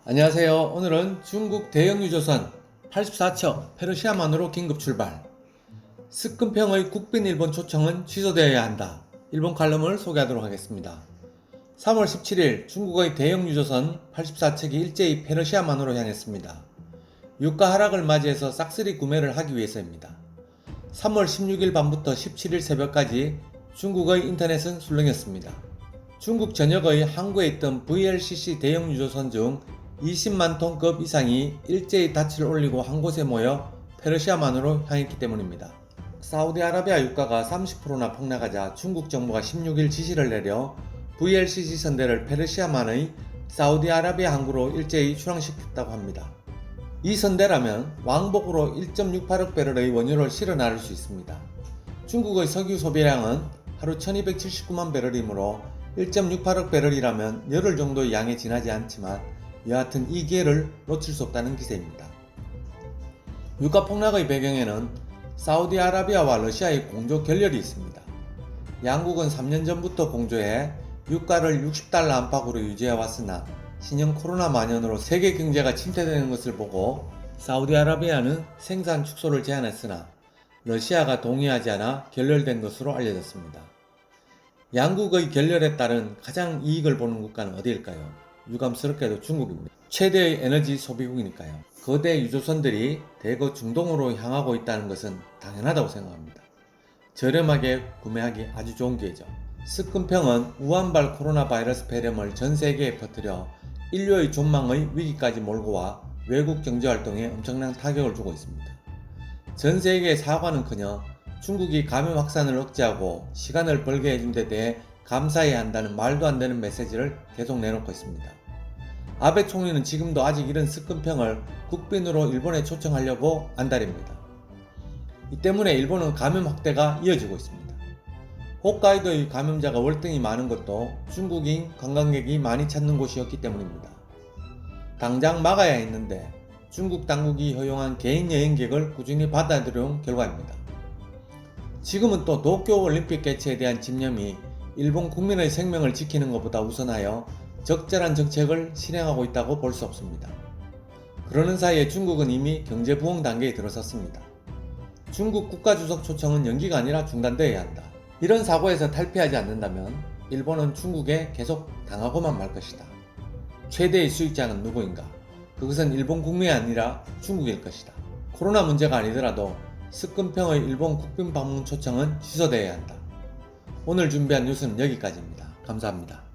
안녕하세요. 오늘은 중국 대형 유조선 84척 페르시아만으로 긴급 출발. 스끈평의 국빈 일본 초청은 취소되어야 한다. 일본 칼럼을 소개하도록 하겠습니다. 3월 17일 중국의 대형 유조선 84척이 일제히 페르시아만으로 향했습니다. 유가 하락을 맞이해서 싹쓸이 구매를 하기 위해서입니다. 3월 16일 밤부터 17일 새벽까지 중국의 인터넷은 술렁였습니다. 중국 전역의 항구에 있던 VLCC 대형 유조선 중 20만 톤급 이상이 일제히 닻을 올리고 한 곳에 모여 페르시아만으로 향했기 때문입니다. 사우디아라비아 유가가 30%나 폭락하자 중국 정부가 16일 지시를 내려 VLCC 선대를 페르시아만의 사우디아라비아 항구로 일제히 출항시켰다고 합니다. 이 선대라면 왕복으로 1.68억 배럴의 원유를 실어 나를 수 있습니다. 중국의 석유 소비량은 하루 1279만 배럴이므로 1.68억 배럴이라면 열흘 정도의 양에 지나지 않지만 여하튼 이 기회를 놓칠 수 없다는 기세입니다. 유가 폭락의 배경에는 사우디아라비아와 러시아의 공조 결렬이 있습니다. 양국은 3년 전부터 공조해 유가를 60달러 안팎으로 유지해 왔으나 신형 코로나 만연으로 세계 경제가 침체되는 것을 보고 사우디아라비아는 생산 축소를 제한했으나 러시아가 동의하지 않아 결렬된 것으로 알려졌습니다. 양국의 결렬에 따른 가장 이익을 보는 국가는 어디일까요? 유감스럽게도 중국입니다. 최대의 에너지 소비국이니까요. 거대 유조선들이 대거 중동으로 향하고 있다는 것은 당연하다고 생각합니다. 저렴하게 구매하기 아주 좋은 기회죠. 스끈평은 우한발 코로나 바이러스 폐렴을 전 세계에 퍼뜨려 인류의 존망의 위기까지 몰고 와 외국 경제활동에 엄청난 타격을 주고 있습니다. 전 세계의 사과는커녕 중국이 감염 확산을 억제하고 시간을 벌게 해준 데 대해 감사해야 한다는 말도 안 되는 메시지를 계속 내놓고 있습니다. 아베 총리는 지금도 아직 이런 스끈평을 국빈으로 일본에 초청하려고 안달입니다. 이 때문에 일본은 감염 확대가 이어지고 있습니다. 홋카이도의 감염자가 월등히 많은 것도 중국인 관광객이 많이 찾는 곳이었기 때문입니다. 당장 막아야 했는데 중국 당국이 허용한 개인 여행객을 꾸준히 받아들여온 결과입니다. 지금은 또 도쿄올림픽 개최에 대한 집념이 일본 국민의 생명을 지키는 것보다 우선하여 적절한 정책을 실행하고 있다고 볼 수 없습니다. 그러는 사이에 중국은 이미 경제 부흥 단계에 들어섰습니다. 중국 국가주석 초청은 연기가 아니라 중단되어야 한다. 이런 사고에서 탈피하지 않는다면 일본은 중국에 계속 당하고만 말 것이다. 최대의 수익자는 누구인가? 그것은 일본 국민이 아니라 중국일 것이다. 코로나 문제가 아니더라도 스끈평의 일본 국빈 방문 초청은 취소되어야 한다. 오늘 준비한 뉴스는 여기까지입니다. 감사합니다.